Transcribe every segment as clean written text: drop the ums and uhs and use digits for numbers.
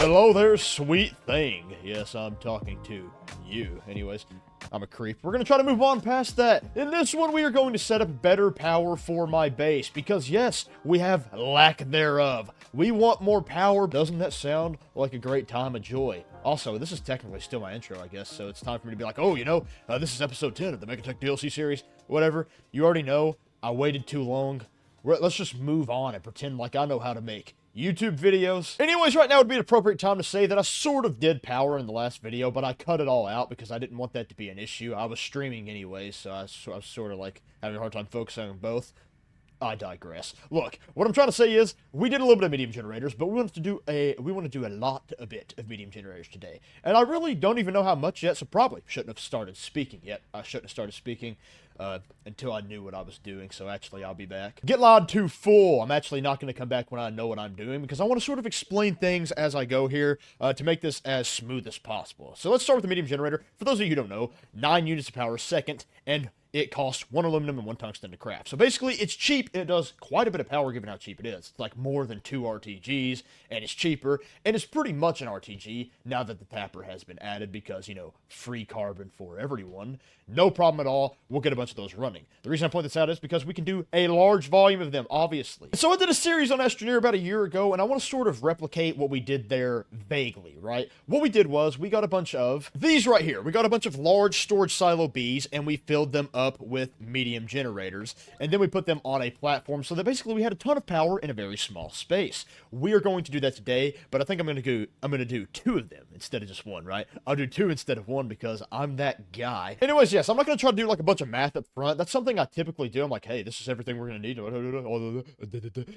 Hello there, sweet thing. Yes, I'm talking to you. Anyways, I'm a creep. We're going to try to move on past that. In this one, we are going to set up better power for my base. Because, yes, we have lack thereof. We want more power. Doesn't that sound like a great time of joy? Also, this is technically still my intro, I guess. So it's time for me to be like, oh, you know, this is episode 10 of the Megatech DLC series. Whatever. You already know. I waited too long. Let's just move on and pretend like I know how to make YouTube videos. Anyways, right now would be an appropriate time to say that I sort of did power in the last video, but I cut it all out because I didn't want that to be an issue. I was streaming anyways, so I was sort of like having a hard time focusing on both. I digress. Look, what I'm trying to say is, we did a little bit of medium generators, but we want to do a bit of medium generators today. And I really don't even know how much yet, so probably shouldn't have started speaking yet. I shouldn't have started speaking until I knew what I was doing, so actually I'll be back. Get loud to full. I'm actually not going to come back when I know what I'm doing, because I want to sort of explain things as I go here to make this as smooth as possible. So let's start with the medium generator. For those of you who don't know, 9 units of power a second, and it costs 1 aluminum and 1 tungsten to craft. So basically, it's cheap, and it does quite a bit of power given how cheap it is. It's like more than 2 RTGs, and it's cheaper, and it's pretty much an RTG now that the tapper has been added because, you know, free carbon for everyone. No problem at all. We'll get a bunch of those running. The reason I point this out is because we can do a large volume of them, obviously. So I did a series on Astroneer about a year ago, and I want to sort of replicate what we did there vaguely, right? What we did was we got a bunch of these right here. We got a bunch of large storage silo Bs, and we filled them up with medium generators, and then we put them on a platform so that basically we had a ton of power in a very small space. We are going to do that today, but I think I'm going to do 2 of them instead of just 1, right? I'll do 2 instead of 1 because I'm that guy. Anyways, yes, I'm not going to try to do like a bunch of math up front. That's something I typically do. I'm like, hey, this is everything we're going to need.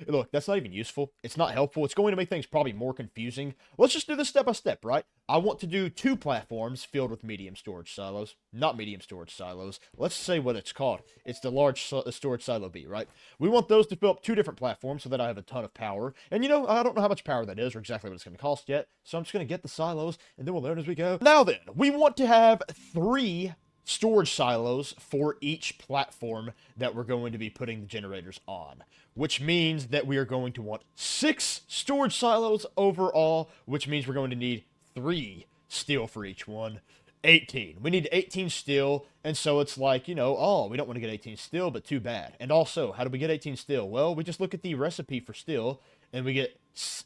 Look, that's not even useful. It's not helpful. It's going to make things probably more confusing. Let's just do this step by step, right? I want to do 2 platforms filled with medium storage silos. Not medium storage silos. Let's say what it's called. It's the large storage silo B, right? We want those to fill up 2 different platforms so that I have a ton of power. And you know, I don't know how much power that is or exactly what it's going to cost yet. So I'm just going to get the silos and then we'll learn as we go. Now then, we want to have 3 storage silos for each platform that we're going to be putting the generators on, which means that we are going to want 6 storage silos overall, which means we're going to need 3 steel for each one. 18. We need 18 steel, and so it's like, you know, oh, we don't want to get 18 steel, but too bad. And also, how do we get 18 steel? Well, we just look at the recipe for steel, and we get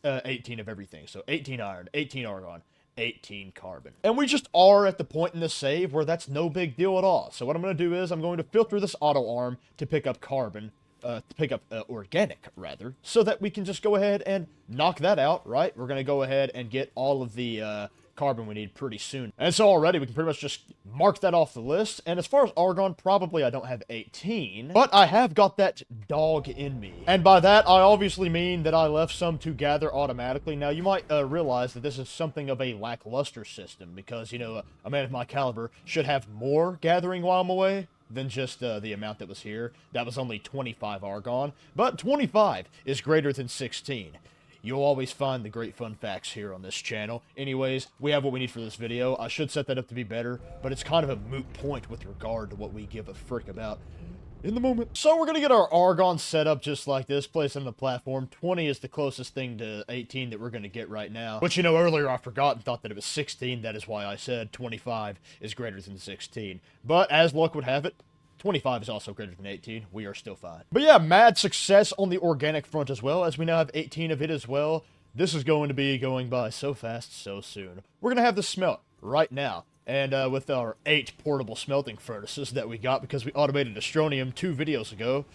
18 of everything. So 18 iron, 18 argon, 18 carbon. And we just are at the point in the save where that's no big deal at all. So what I'm going to do is I'm going to filter this auto arm to pick up carbon, organic, rather, so that we can just go ahead and knock that out, right? We're going to go ahead and get all of the carbon we need pretty soon. And so already we can pretty much just mark that off the list. And as far as argon, probably I don't have 18, but I have got that dog in me. And by that, I obviously mean that I left some to gather automatically. Now, you might realize that this is something of a lackluster system because, you know, a man of my caliber should have more gathering while I'm away than just the amount that was here. That was only 25 argon, but 25 is greater than 16. You'll always find the great fun facts here on this channel. Anyways, we have what we need for this video. I should set that up to be better, but it's kind of a moot point with regard to what we give a frick about in the moment. So we're going to get our argon set up just like this, place on the platform. 20 is the closest thing to 18 that we're going to get right now. But you know, earlier I forgot and thought that it was 16. That is why I said 25 is greater than 16. But as luck would have it, 25 is also greater than 18. We are still fine. But yeah, mad success on the organic front as well, as we now have 18 of it as well. This is going to be going by so fast, so soon. We're going to have this smelt right now. And with our 8 portable smelting furnaces that we got because we automated Astroneer 2 videos ago,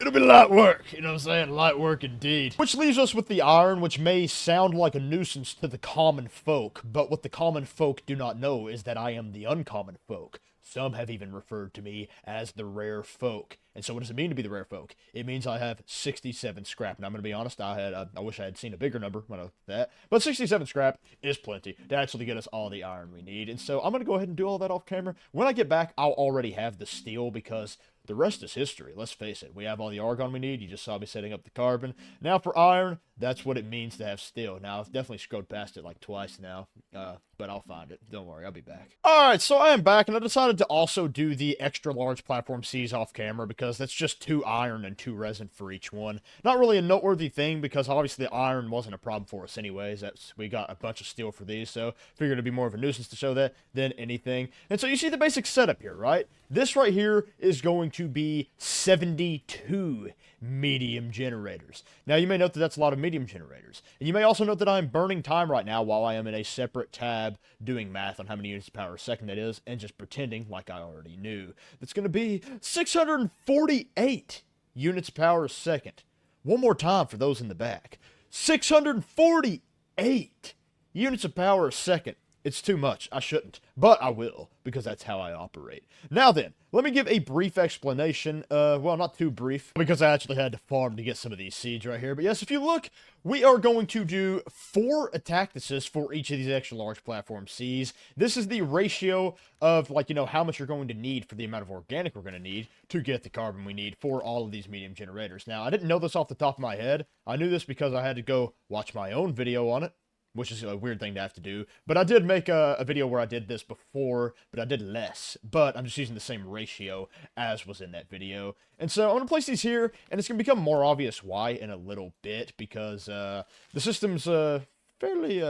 it'll be light work, you know what I'm saying? Light work indeed. Which leaves us with the iron, which may sound like a nuisance to the common folk, but what the common folk do not know is that I am the uncommon folk. Some have even referred to me as the rare folk. And so what does it mean to be the rare folk? It means I have 67 scrap. And I'm going to be honest, I wish I had seen a bigger number when I looked at that. But 67 scrap is plenty to actually get us all the iron we need. And so I'm going to go ahead and do all that off camera. When I get back, I'll already have the steel because the rest is history. Let's face it. We have all the argon we need. You just saw me setting up the carbon. Now for iron, that's what it means to have steel. Now, I've definitely scrolled past it like twice now, but I'll find it. Don't worry, I'll be back. Alright, so I am back, and I decided to also do the extra large platform Cs off camera because that's just 2 iron and 2 resin for each one. Not really a noteworthy thing because obviously iron wasn't a problem for us anyways. We got a bunch of steel for these, so figured it'd be more of a nuisance to show that than anything. And so you see the basic setup here, right? This right here is going to be 72 medium generators. Now, you may note that that's a lot of medium generators. And you may also note that I'm burning time right now while I am in a separate tab doing math on how many units of power a second that is, and just pretending like I already knew. That's going to be 648 units of power a second. One more time for those in the back. 648 units of power a second. It's too much. I shouldn't. But I will, because that's how I operate. Now then, let me give a brief explanation. Well, not too brief, because I actually had to farm to get some of these seeds right here. But yes, if you look, we are going to do 4 attack assists for each of these extra large platform Cs. This is the ratio of, like, you know, how much you're going to need for the amount of organic we're going to need to get the carbon we need for all of these medium generators. Now, I didn't know this off the top of my head. I knew this because I had to go watch my own video on it, which is a weird thing to have to do. But I did make a video where I did this before, but I did less. But I'm just using the same ratio as was in that video. And so I'm going to place these here, and it's going to become more obvious why in a little bit, because the system's fairly...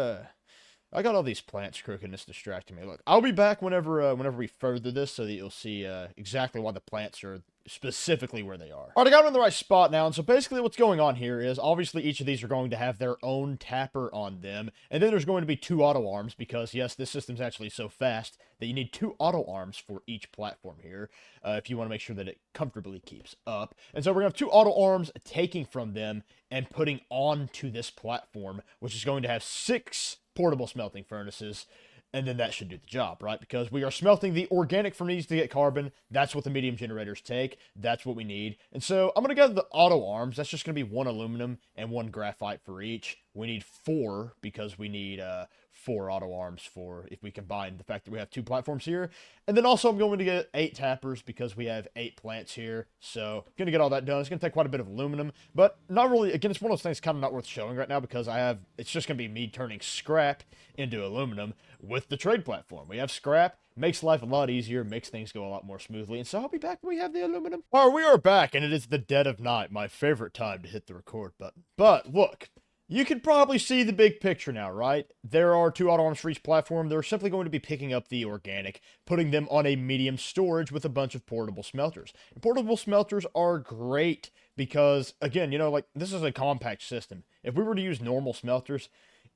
I got all these plants crooked and it's distracting me. Look, I'll be back whenever we further this so that you'll see exactly why the plants are specifically where they are. Alright, I got them in the right spot now, and so basically what's going on here is, obviously each of these are going to have their own tapper on them, and then there's going to be 2 auto arms, because yes, this system's actually so fast that you need 2 auto arms for each platform here, if you want to make sure that it comfortably keeps up. And so we're going to have 2 auto arms taking from them and putting onto this platform, which is going to have 6 portable smelting furnaces, and then that should do the job, right? Because we are smelting the organic from these to get carbon. That's what the medium generators take. That's what we need. And so I'm going to gather the auto arms. That's just going to be 1 aluminum and 1 graphite for each. We need 4 because we need 4 auto arms for if we combine the fact that we have 2 platforms here. And then also I'm going to get 8 tappers because we have 8 plants here. So I'm going to get all that done. It's going to take quite a bit of aluminum, but not really. Again, it's one of those things kind of not worth showing right now because it's just going to be me turning scrap into aluminum with the trade platform. We have scrap. Makes life a lot easier, makes things go a lot more smoothly, and so I'll be back when we have the aluminum. Alright, we are back, and it is the dead of night, my favorite time to hit the record button. But, look, you can probably see the big picture now, right? There are 2 auto arms for each platform. They're simply going to be picking up the organic, putting them on a medium storage with a bunch of portable smelters. And portable smelters are great because, again, you know, like, this is a compact system. If we were to use normal smelters,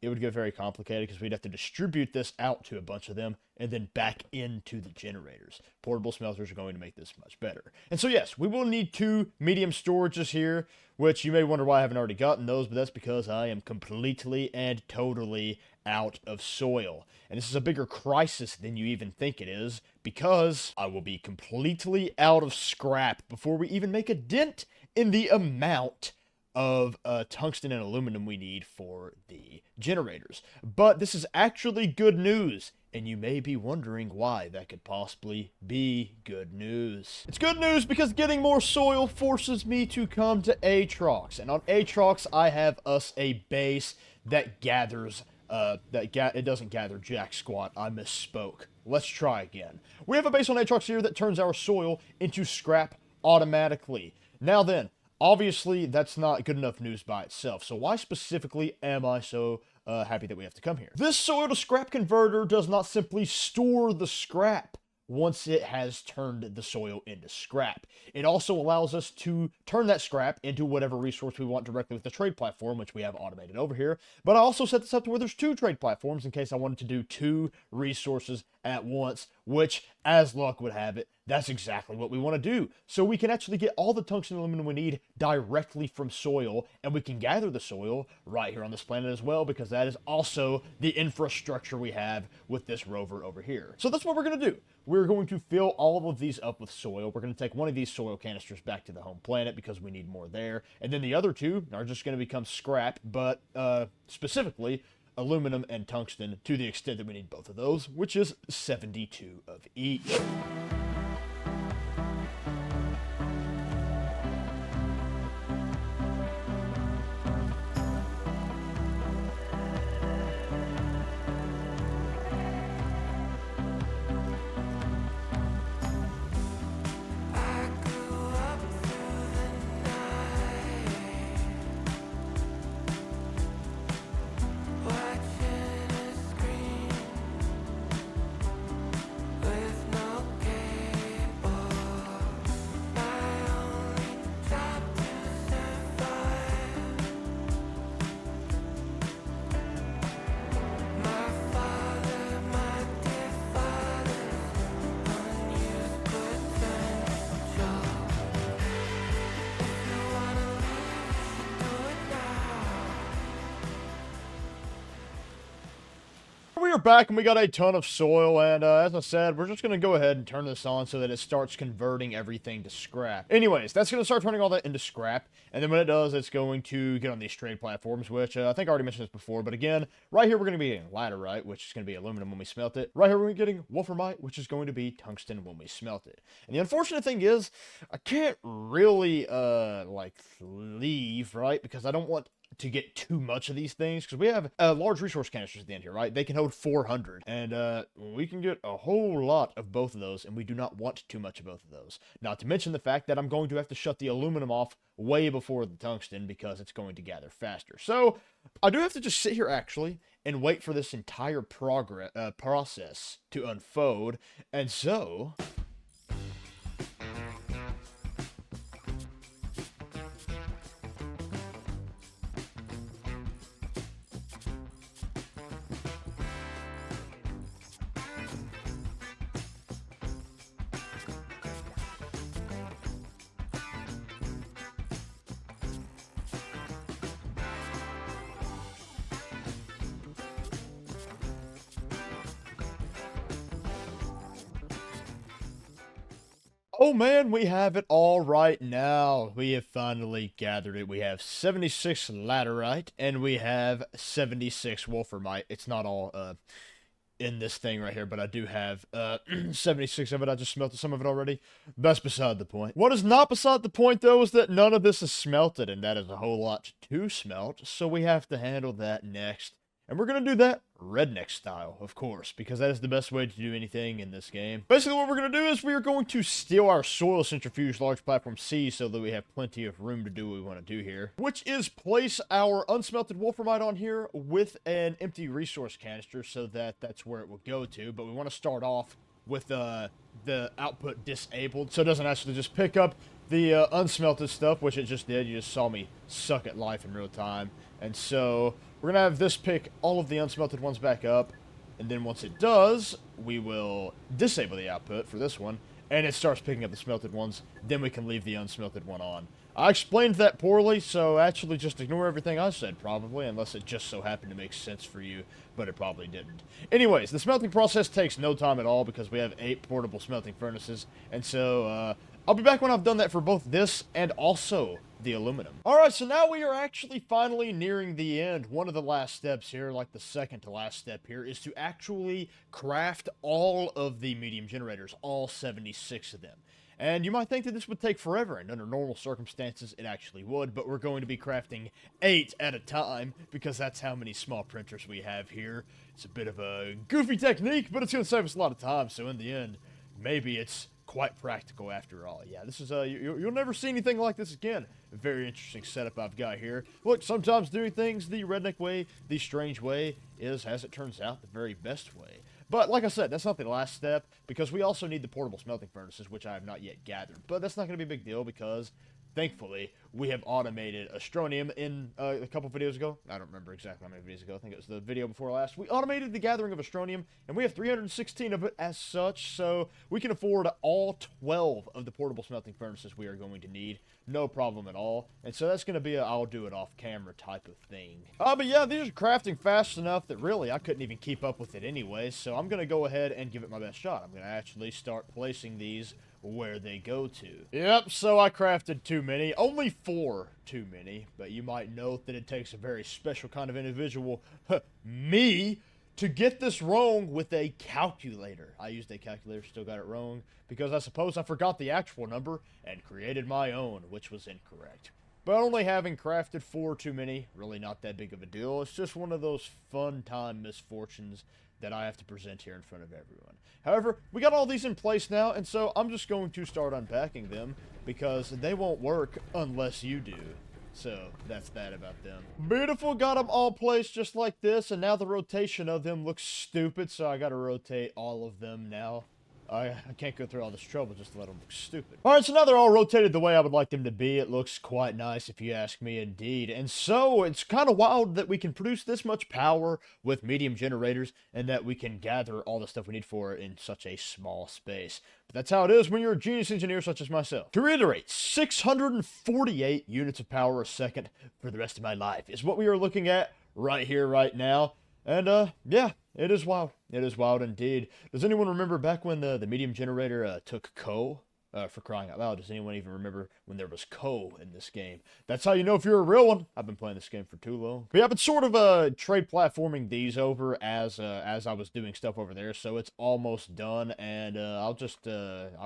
it would get very complicated because we'd have to distribute this out to a bunch of them and then back into the generators. Portable smelters are going to make this much better. And so yes, we will need 2 medium storages here, which you may wonder why I haven't already gotten those, but that's because I am completely and totally out of soil. And this is a bigger crisis than you even think it is, because I will be completely out of scrap before we even make a dent in the amount of tungsten and aluminum we need for the generators. But this is actually good news, and you may be wondering why that could possibly be good news. It's good news because getting more soil forces me to come to Aatrox, and on Aatrox I have us a base that gathers, it doesn't gather jack squat, I misspoke. Let's try again. We have a base on Aatrox here that turns our soil into scrap automatically. Now then, obviously, that's not good enough news by itself, so why specifically am I so happy that we have to come here? This soil to scrap converter does not simply store the scrap once it has turned the soil into scrap. It also allows us to turn that scrap into whatever resource we want directly with the trade platform, which we have automated over here. But I also set this up to where there's 2 trade platforms in case I wanted to do 2 resources at once, which, as luck would have it, that's exactly what we want to do. So we can actually get all the tungsten and aluminum we need directly from soil, and we can gather the soil right here on this planet as well, because that is also the infrastructure we have with this rover over here. So that's what we're going to do. We're going to fill all of these up with soil. We're going to take one of these soil canisters back to the home planet because we need more there, and then the other 2 are just going to become scrap, but specifically aluminum and tungsten to the extent that we need both of those, which is 72 of each. are back and we got a ton of soil, and as I said, we're just going to go ahead and turn this on so that it starts converting everything to scrap. Anyways, that's going to start turning all that into scrap, and then when it does, it's going to get on these trade platforms, which I think I already mentioned this before, but again, right here we're going to be getting laterite, which is going to be aluminum when we smelt it. Right here we're getting wolframite, which is going to be tungsten when we smelt it. And the unfortunate thing is, I can't really, like, leave, right, because I don't want to get too much of these things, because we have large resource canisters at the end here, right? They can hold 400, and we can get a whole lot of both of those, and we do not want too much of both of those. Not to mention the fact that I'm going to have to shut the aluminum off way before the tungsten, because it's going to gather faster. So I do have to just sit here, actually, and wait for this entire process to unfold, and so... Oh man, we have it all right now. We have finally gathered it. We have 76 laterite, and we have 76 wolframite. It's not all in this thing right here, but I do have 76 of it. I just smelted some of it already. That's beside the point. What is not beside the point, though, is that none of this is smelted, and that is a whole lot to smelt, so we have to handle that next. And we're going to do that redneck style, of course, because that is the best way to do anything in this game. Basically, what we're going to do is we are going to steal our soil centrifuge large platform C so that we have plenty of room to do what we want to do here, which is place our unsmelted wolframite on here with an empty resource canister so that that's where it will go to. But we want to start off with the output disabled so it doesn't actually just pick up the unsmelted stuff, which it just did. You just saw me suck at life in real time. And so we're going to have this pick all of the unsmelted ones back up, and then once it does, we will disable the output for this one, and it starts picking up the smelted ones, then we can leave the unsmelted one on. I explained that poorly, so actually just ignore everything I said, probably, unless it just so happened to make sense for you, but it probably didn't. Anyways, the smelting process takes no time at all because we have 8 portable smelting furnaces, and so I'll be back when I've done that for both this and also the aluminum. Alright, so now we are actually finally nearing the end. One of the last steps here, like the second to last step here, is to actually craft all of the medium generators, all 76 of them. And you might think that this would take forever, and under normal circumstances, it actually would, but we're going to be crafting 8 at a time, because that's how many small printers we have here. It's a bit of a goofy technique, but it's going to save us a lot of time, so in the end, maybe it's quite practical after all. Yeah, this is, you'll never see anything like this again. A very interesting setup I've got here. Look, sometimes doing things the redneck way, the strange way, is, as it turns out, the very best way. But, like I said, that's not the last step, because we also need the portable smelting furnaces, which I have not yet gathered. But that's not going to be a big deal, because, thankfully, we have automated Astroneer in a couple videos ago. I don't remember exactly how many videos ago. I think it was the video before last. We automated the gathering of Astroneer, and we have 316 of it as such, so we can afford all 12 of the portable smelting furnaces we are going to need. No problem at all. And so that's going to be a I'll do it off camera type of thing. But yeah, these are crafting fast enough that really I couldn't even keep up with it anyway, so I'm going to go ahead and give it my best shot. I'm going to actually start placing these where they go to. Yep, so I crafted too many. Only 4 too many, but you might note that it takes a very special kind of individual, me, to get this wrong with a calculator. I used a calculator, still got it wrong, because I suppose I forgot the actual number and created my own, which was incorrect. But only having crafted 4 too many, really not that big of a deal. It's just one of those fun time misfortunes that I have to present here in front of everyone. However, we got all these in place now, and so I'm just going to start unpacking them, because they won't work unless you do. So, that's that about them. Beautiful, got them all placed just like this, and now the rotation of them looks stupid, so I gotta rotate all of them now. I can't go through all this trouble just to let them look stupid. Alright, so now they're all rotated the way I would like them to be. It looks quite nice if you ask me indeed. And so, it's kind of wild that we can produce this much power with medium generators and that we can gather all the stuff we need for it in such a small space. But that's how it is when you're a genius engineer such as myself. To reiterate, 648 units of power a second for the rest of my life is what we are looking at right here, right now. And, yeah. It is wild. It is wild indeed. Does anyone remember back when the medium generator took coal? For crying out loud, does anyone even remember when there was coal in this game? That's how you know if you're a real one. I've been playing this game for too long. But yeah, I've been sort of trade platforming these over as I was doing stuff over there, so it's almost done, and I'll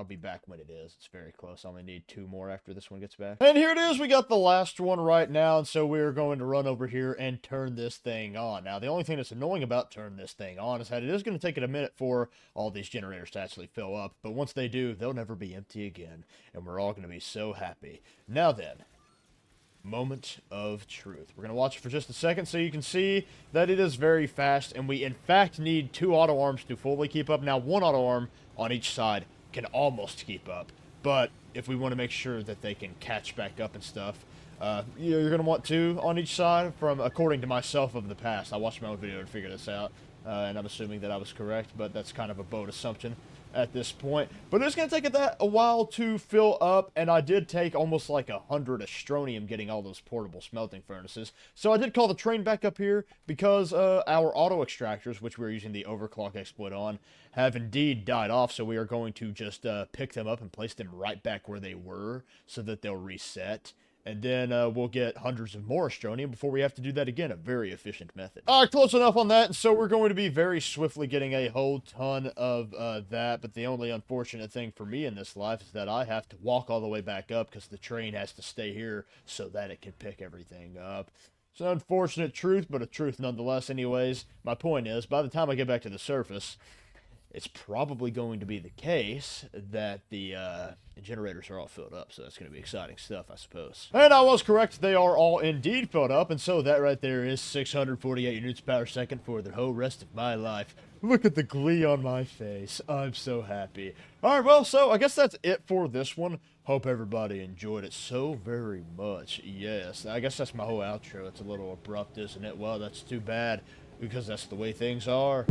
be back when it is. It's very close. I only need 2 more after this one gets back. And here it is. We got the last one right now, and so we're going to run over here and turn this thing on. Now, the only thing that's annoying about turning this thing on is that it is going to take it a minute for all these generators to actually fill up, but once they do, they'll never be empty again, and we're all going to be so happy. Now then, moment of truth. We're going to watch it for just a second so you can see that it is very fast, and we in fact need 2 auto arms to fully keep up. Now, 1 auto arm on each side can almost keep up, but if we want to make sure that they can catch back up and stuff, you're going to want 2 on each side, from according to myself of the past. I watched my own video to figure this out, and I'm assuming that I was correct, but that's kind of a bold assumption at this point. But it's going to take a while to fill up, and I did take almost like 100 Astronium getting all those portable smelting furnaces. So I did call the train back up here because our auto extractors, which we're using the overclock exploit on, have indeed died off. So we are going to just pick them up and place them right back where they were so that they'll reset. And then we'll get hundreds of more Astronium before we have to do that again. A very efficient method. All right, close enough on that. And so we're going to be very swiftly getting a whole ton of that. But the only unfortunate thing for me in this life is that I have to walk all the way back up because the train has to stay here so that it can pick everything up. It's an unfortunate truth, but a truth nonetheless. Anyways, my point is, by the time I get back to the surface, it's probably going to be the case that the generators are all filled up, so that's going to be exciting stuff, I suppose. And I was correct, they are all indeed filled up, and so that right there is 648 units per second for the whole rest of my life. Look at the glee on my face. I'm so happy. Alright, well, so I guess that's it for this one. Hope everybody enjoyed it so very much. Yes, I guess that's my whole outro. It's a little abrupt, isn't it? Well, that's too bad, because that's the way things are.